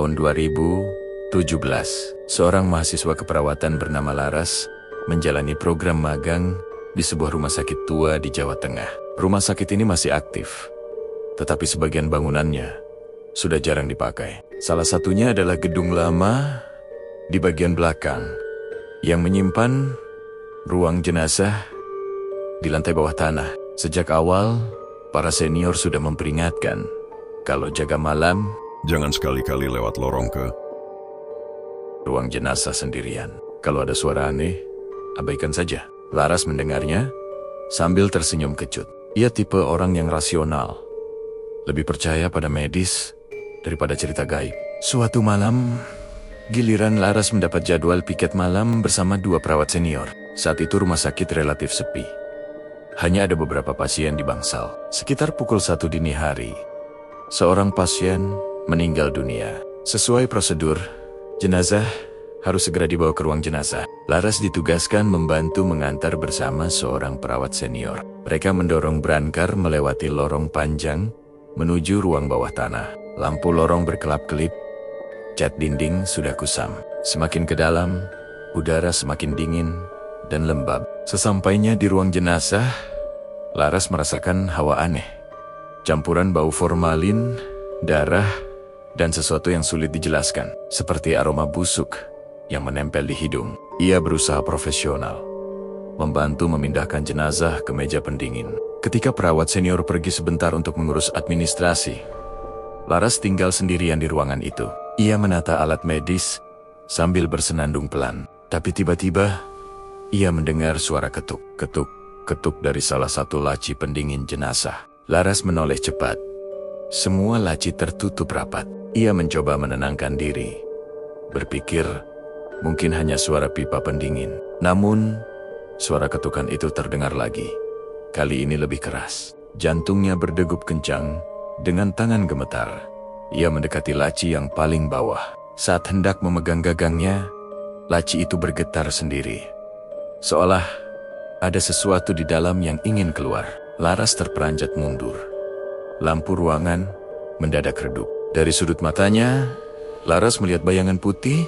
Tahun 2017, seorang mahasiswa keperawatan bernama Laras menjalani program magang di sebuah rumah sakit tua di Jawa Tengah. Rumah sakit ini masih aktif, tetapi sebagian bangunannya sudah jarang dipakai. Salah satunya adalah gedung lama di bagian belakang yang menyimpan ruang jenazah di lantai bawah tanah. Sejak awal, para senior sudah memperingatkan kalau jaga malam, jangan sekali-kali lewat lorong ke ruang jenazah sendirian. Kalau ada suara aneh, abaikan saja. Laras mendengarnya sambil tersenyum kecut. Ia tipe orang yang rasional, lebih percaya pada medis daripada cerita gaib. Suatu malam, giliran Laras mendapat jadwal piket malam bersama dua perawat senior. Saat itu rumah sakit relatif sepi. Hanya ada beberapa pasien di bangsal. Sekitar pukul 1 dini hari, seorang pasien meninggal dunia. Sesuai prosedur, jenazah harus segera dibawa ke ruang jenazah. Laras ditugaskan membantu mengantar bersama seorang perawat senior. Mereka mendorong brankar melewati lorong panjang menuju ruang bawah tanah. Lampu lorong berkelap-kelip, cat dinding sudah kusam. Semakin ke dalam, udara semakin dingin dan lembab. Sesampainya di ruang jenazah, Laras merasakan hawa aneh. Campuran bau formalin, darah, dan sesuatu yang sulit dijelaskan. Seperti aroma busuk yang menempel di hidung. Ia berusaha profesional, membantu memindahkan jenazah ke meja pendingin. Ketika perawat senior pergi sebentar untuk mengurus administrasi, Laras tinggal sendirian di ruangan itu. Ia menata alat medis sambil bersenandung pelan. Tapi tiba-tiba, ia mendengar suara ketuk dari salah satu laci pendingin jenazah. Laras menoleh cepat. Semua laci tertutup rapat. Ia mencoba menenangkan diri, berpikir mungkin hanya suara pipa pendingin. Namun, suara ketukan itu terdengar lagi. Kali ini lebih keras. Jantungnya berdegup kencang. Dengan tangan gemetar, ia mendekati laci yang paling bawah. Saat hendak memegang gagangnya, laci itu bergetar sendiri. Seolah ada sesuatu di dalam yang ingin keluar. Laras terperanjat mundur. Lampu ruangan mendadak redup. Dari sudut matanya, Laras melihat bayangan putih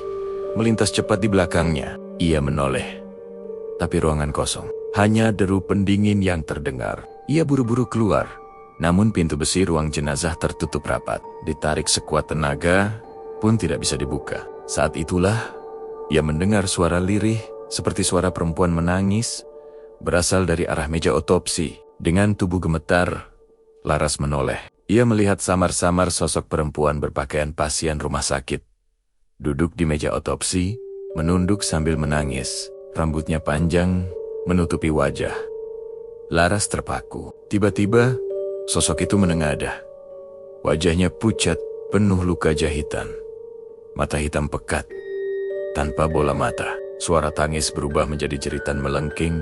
melintas cepat di belakangnya. Ia menoleh, tapi ruangan kosong. Hanya deru pendingin yang terdengar. Ia buru-buru keluar, namun pintu besi ruang jenazah tertutup rapat. Ditarik sekuat tenaga pun tidak bisa dibuka. Saat itulah, ia mendengar suara lirih seperti suara perempuan menangis, berasal dari arah meja otopsi. Dengan tubuh gemetar, Laras menoleh. Ia melihat samar-samar sosok perempuan berpakaian pasien rumah sakit. Duduk di meja otopsi, menunduk sambil menangis. Rambutnya panjang, menutupi wajah. Laras terpaku. Tiba-tiba, sosok itu menengadah. Wajahnya pucat, penuh luka jahitan. Mata hitam pekat, tanpa bola mata. Suara tangis berubah menjadi jeritan melengking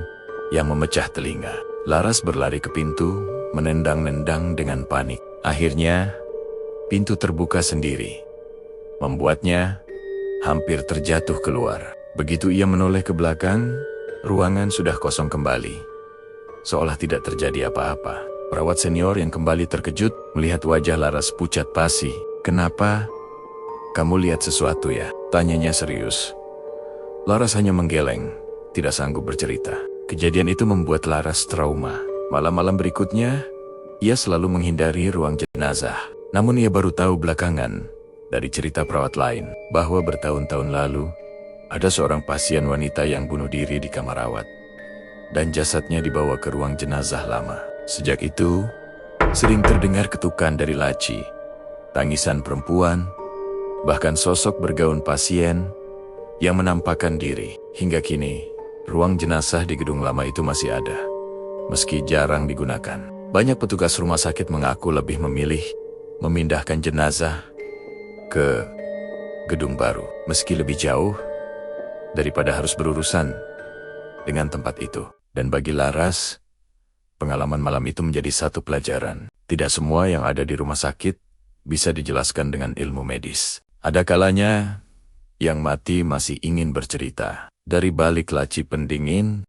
yang memecah telinga. Laras berlari ke pintu, menendang-nendang dengan panik. Akhirnya, pintu terbuka sendiri, membuatnya hampir terjatuh keluar. Begitu ia menoleh ke belakang, ruangan sudah kosong kembali. Seolah tidak terjadi apa-apa. Perawat senior yang kembali terkejut melihat wajah Laras pucat pasi. "Kenapa? Kamu lihat sesuatu ya?" tanyanya serius. Laras hanya menggeleng, tidak sanggup bercerita. Kejadian itu membuat Laras trauma. Malam-malam berikutnya, ia selalu menghindari ruang jenazah. Namun ia baru tahu belakangan dari cerita perawat lain bahwa bertahun-tahun lalu ada seorang pasien wanita yang bunuh diri di kamar rawat dan jasadnya dibawa ke ruang jenazah lama. Sejak itu, sering terdengar ketukan dari laci, tangisan perempuan, bahkan sosok bergaun pasien yang menampakkan diri. Hingga kini, ruang jenazah di gedung lama itu masih ada, meski jarang digunakan. Banyak petugas rumah sakit mengaku lebih memilih memindahkan jenazah ke gedung baru, meski lebih jauh daripada harus berurusan dengan tempat itu. Dan bagi Laras, pengalaman malam itu menjadi satu pelajaran. Tidak semua yang ada di rumah sakit bisa dijelaskan dengan ilmu medis. Ada kalanya yang mati masih ingin bercerita. Dari balik laci pendingin,